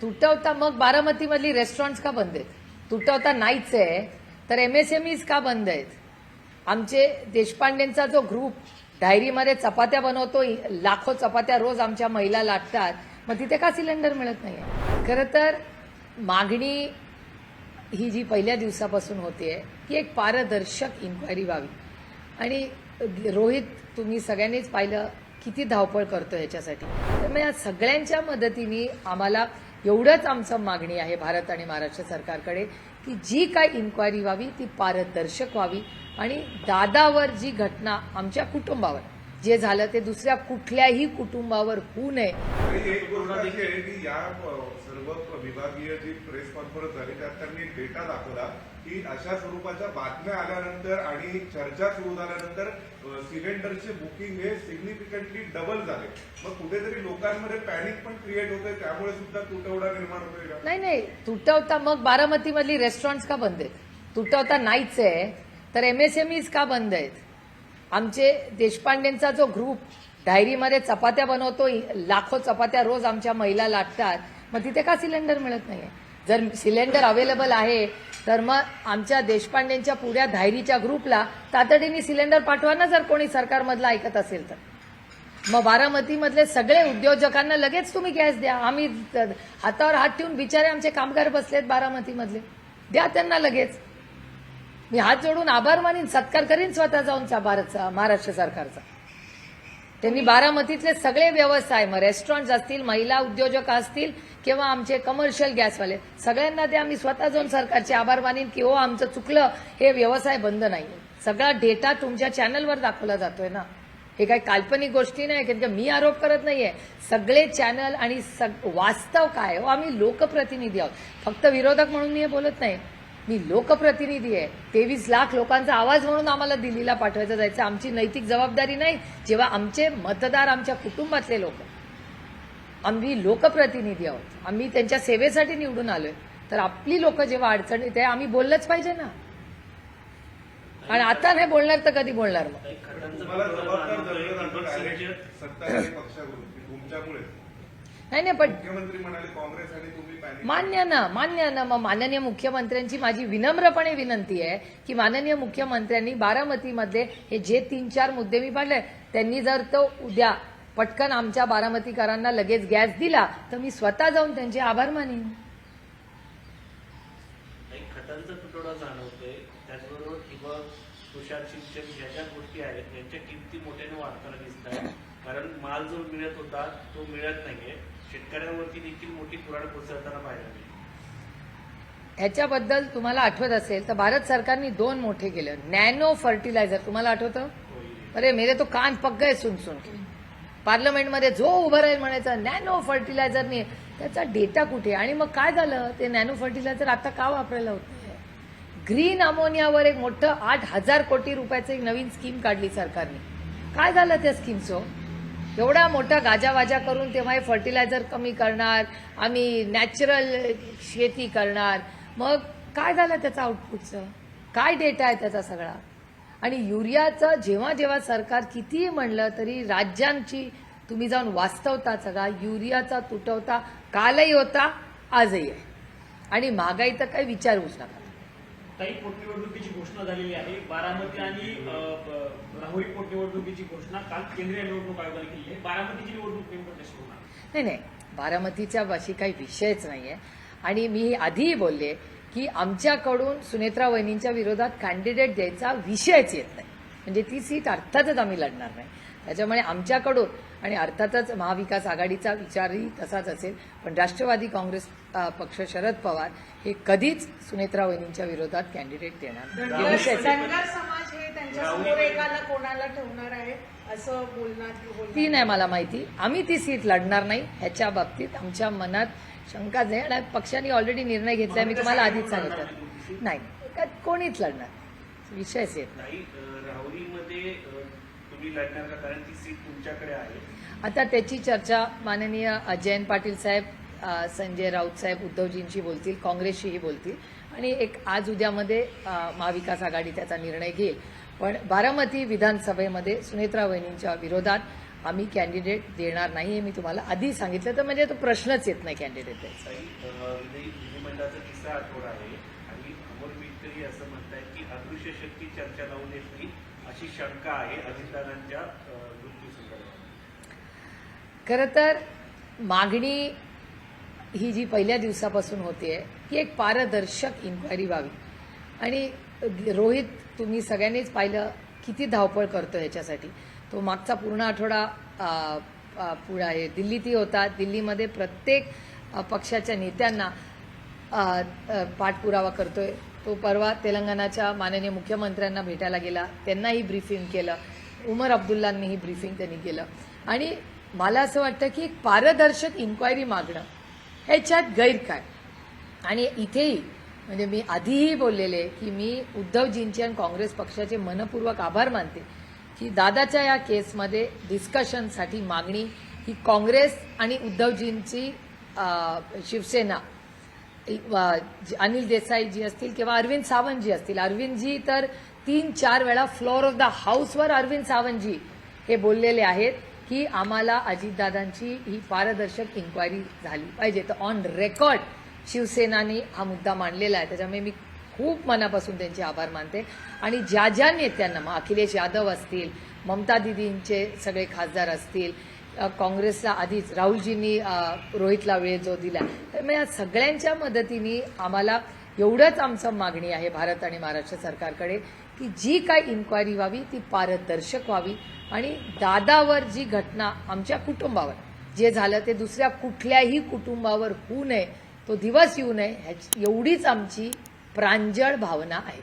तुटवता मग बारामतीमधली रेस्टॉरंट्स का बंद आहेत? तुटवता नाहीच आहे तर एमएसएमईज का बंद आहेत? आमचे देशपांडेंचा जो ग्रुप डायरीमध्ये चपात्या बनवतो, लाखो चपात्या रोज आमच्या महिला लाटतात, मग तिथे का सिलेंडर मिळत नाहीये? खरं तर मागणी ही जी पहिल्या दिवसापासून होतीये की एक पारदर्शक इन्क्वायरी व्हावी. आणि रोहित, तुम्ही सगळ्यांनीच पाहिलं किती धावपळ करतो ह्याच्यासाठी. त्यामुळे या सगळ्यांच्या मदतीने आम्हाला एवढंच आमचं मागणी आहे भारत आणि महाराष्ट्र सरकारकडे की जी काय इन्क्वायरी व्हावी ती पारदर्शक व्हावी आणि दादावर जी घटना आमच्या कुटुंबावर जे झालं ते दुसऱ्या कुठल्याही कुटुंबावर होऊ नये. एक गोष्ट अशी आहे की या सर्व विभागीय जी प्रेस कॉन्फरन्स झाली त्यात त्यांनी डेटा दाखवला की अशा स्वरूपाच्या बातम्या आल्यानंतर आणि चर्चा सुरू झाल्यानंतर सिलेंडरचे बुकिंग हे सिग्निफिकंटली डबल झाले. मग कुठेतरी लोकांमध्ये पॅनिक पण क्रिएट होते, त्यामुळे सुद्धा तुटवडा निर्माण होतोय का? नाही, तुटवता मग बारामतीमधली रेस्टॉरंट्स का बंद आहेत? तुटवता नाहीच आहे तर एमएसएमईज का बंद आहेत? आमचे देशपांडेंचा जो ग्रुप डायरीमध्ये चपात्या बनवतो, लाखो चपात्या रोज आमच्या महिला लाटतात, मग तिथे का सिलेंडर मिळत नाहीये? जर सिलेंडर अवेलेबल आहे तर मग आमच्या देशपांडेंच्या पुऱ्या धायरीच्या ग्रुपला तातडीने सिलेंडर पाठवा ना, जर कोणी सरकारमधलं ऐकत असेल तर. मग बारामतीमधले सगळे उद्योजकांना लगेच तुम्ही गॅस द्या. आम्ही हातावर हात ठेवून बिचारे आमचे कामगार बसलेत बारामतीमधले, द्या त्यांना लगेच. मी हात जोडून आभार मानीन, सत्कार करीन स्वतः जाऊन महाराष्ट्र सरकारचा. त्यांनी बारामतीतले सगळे व्यवसाय, मग रेस्टॉरंट असतील, महिला उद्योजक असतील किंवा आमचे कमर्शियल गॅसवाले, सगळ्यांना ते आम्ही स्वतः जाऊन सरकारचे आभार मानीन की हो आमचं चुकलं, हे व्यवसाय बंद नाही. सगळा डेटा तुमच्या चॅनलवर दाखवला जातोय ना. हे काही काल्पनिक गोष्टी नाही, कारण मी आरोप करत नाहीये. सगळे चॅनल आणि वास्तव काय हो, आम्ही लोकप्रतिनिधी आहोत. फक्त विरोधक म्हणून मी हे बोलत नाही, मी लोकप्रतिनिधी आहे. 23 लाख लोकांचा आवाज म्हणून आम्हाला दिल्लीला पाठवायचं जायचं. आमची नैतिक जबाबदारी नाही जेव्हा आमचे मतदार आमच्या कुटुंबातले लोक. आम्ही लोकप्रतिनिधी आहोत, आम्ही त्यांच्या सेवेसाठी निवडून आलोय. तर आपली लोक जेव्हा अडचणीत आहे आम्ही बोललंच पाहिजे ना. आणि आता नाही बोलणार तर कधी बोलणार? मग तुम्हाला जबाबदार धरलं जातं डायरेक्ट सत्ताधारी पक्षाकडून की तुमच्यामुळे. नाही पण मुख्यमंत्री म्हणाले काँग्रेस आणि तुम्ही पॅनिक. मान्य ना. मग माननीय मुख्यमंत्र्यांची माझी विनम्रपणे विनंती आहे की माननीय मुख्यमंत्र्यांनी बारामतीमधले हे जे 3-4 मुद्दे मी पाडले, त्यांनी जर तो उद्या पटकन आमच्या बारामतीकरांना लगेच गॅस दिला तर मी स्वतः जाऊन त्यांचे आभार मानीन. खतांचा तुटवडा जाणवतोय, त्याचबरोबर ठिबक, तुषार सिंचन ह्या ज्या गोष्टी आहेत यांच्या किमती मोठ्याने वाढताना दिसत आहेत. कारण माल जो मिळत होता तो मिळत नाहीये. शेतकऱ्यांवरती देखील मोठी कुऱ्हाड कोसळताना पाहायला मिळते. ह्याच्याबद्दल तुम्हाला आठवत असेल तर भारत सरकारने 2 मोठे केले. नॅनो फर्टिलायझर, तुम्हाला आठवतं? अरे मेरे तो कान पक गए सुन के. पार्लमेंटमध्ये जो उभं राहील म्हणायचं नॅनो फर्टिलायझरने, त्याचा डेटा कुठे? आणि मग काय झालं, ते नॅनो फर्टिलायझर आता का वापरायला होत नाही? ग्रीन अमोनियावर एक मोठं 8,000 कोटी रुपयाचं एक नवीन स्कीम काढली सरकारने. काय झालं त्या स्कीमचं? एवढा मोठा गाजावाजा करून तेव्हा हे फर्टिलायझर कमी करणार, आम्ही नॅचरल शेती करणार, मग काय झालं त्याचं आउटपुटचं? काय डेटा आहे त्याचा सगळा? आणि युरियाचं जेव्हा सरकार कितीही म्हणलं तरी राज्यांची तुम्ही जाऊन वास्तवता सगळा युरियाचा तुटवता कालही होता, आजही आहे. आणि महागाई तर काही विचारूच नका. काही पोटनिवडणुकीची घोषणा झालेली आहे. बारामती आणि राहुरी पोटनिवडणुकीची घोषणा काल केंद्रीय निवडणूक आयोगाने केली आहे. बारामतीची निवडणूक नेमकं कशी होणार? नाही, बारामतीच्या अशी काही विषयच नाहीये. आणि मी आधीही बोलले की आमच्याकडून सुनेत्रा वहिनींच्या विरोधात कॅन्डिडेट द्यायचा विषयच येत नाही. म्हणजे ती सीट अर्थातच आम्ही लढणार नाही. त्याच्यामुळे आमच्याकडून, आणि अर्थातच महाविकास आघाडीचा विचारही तसाच असेल, पण राष्ट्रवादी काँग्रेस पक्ष शरद पवार हे कधीच सुनेत्रा वहिनींच्या विरोधात कॅन्डिडेट देणार नाही. धनगर समाज हे त्यांच्यासमोर एकाला कोणाला ठेवणार आहे असं बोलणार ती नाही मला माहिती. आम्ही ती सीट लढणार नाही ह्याच्या बाबतीत आमच्या मनात शंका नाही. आणि पक्षाने ऑलरेडी निर्णय घेतलाय, मी तुम्हाला आधीच सांगितलं. नाही, कोणीच लढणार, विषयच येत नाही. राहुरीमध्ये तुम्ही लढणार का? कारण ती सीट तुमच्याकडे आहे. आता त्याची चर्चा माननीय जयंत पाटील साहेब, संजय राऊत साहेब उद्धवजींशी बोलतील, काँग्रेसशीही बोलतील, आणि एक आज उद्यामध्ये महाविकास आघाडी त्याचा निर्णय घेईल. पण बारामती विधानसभेमध्ये सुनेत्रा वहिनींच्या विरोधात आम्ही कॅन्डिडेट देणार नाही हे मी तुम्हाला आधी सांगितलं, तर म्हणजे तो प्रश्नच येत नाही कॅन्डिडेट द्यायचा. विधिमंडळाचा 3रा आठवडा आहे आणि अमोल मिटकरी असं म्हणतायत की अदृश्य शक्ती चर्चा लावून येतली अशी शंका आहे अजितदादांच्या मृत्यू संदर्भात. खरं तर मागणी ही जी पहिल्या दिवसापासून होतीये की एक पारदर्शक इन्क्वायरी व्हावी. आणि रोहित, तुम्ही सगळ्यांनीच पाहिलं किती धावपळ करतो ह्याच्यासाठी. तो मागचा पूर्ण आठवडा पुढे आहे दिल्लीतही होता. दिल्लीमध्ये प्रत्येक पक्षाच्या नेत्यांना पाठपुरावा करतोय. तो परवा तेलंगणाच्या माननीय मुख्यमंत्र्यांना भेटायला गेला, त्यांनाही ब्रीफिंग केलं. उमर अब्दुल्लांनीही ब्रीफिंग त्यांनी केलं. आणि मला असं वाटतं की एक पारदर्शक इन्क्वायरी मागणं ह्याच्यात गैर काय. आणि इथेही म्हणजे मी आधीही बोललेले की मी उद्धवजींचे आणि काँग्रेस पक्षाचे मनपूर्वक आभार मानते की दादाच्या या केसमध्ये डिस्कशनसाठी मागणी ही काँग्रेस आणि उद्धवजींची शिवसेना, अनिल देसाई जी असतील किंवा अरविंद सावंत जी असतील. अरविंदजी तर 3-4 वेळा फ्लोअर ऑफ द हाऊसवर अरविंद सावंतजी हे बोललेले आहेत की आम्हाला अजितदादांची ही पारदर्शक इन्क्वायरी झाली पाहिजे. तर ऑन रेकॉर्ड शिवसेनाने हा मुद्दा मांडलेला आहे. त्याच्यामुळे मी खूप मनापासून त्यांचे आभार मानते. आणि ज्या ज्या नेत्यांना, मग अखिलेश यादव असतील, ममता दिदींचे सगळे खासदार असतील, काँग्रेसला आधीच राहुलजींनी रोहितला वेळ जो दिला, तर मग या सगळ्यांच्या मदतीने आम्हाला एवढंच आमचं मागणी आहे भारत आणि महाराष्ट्र सरकारकडे की जी काय इन्क्वायरी व्हावी ती पारदर्शक व्हावी. आणि दादावर जी घटना आमच्या कुटुंबावर जे झालं ते दुसऱ्या कुठल्याही कुटुंबावर होऊ नये, तो दिवस येऊ नये, एवढीच आमची प्रांजळ भावना आहे.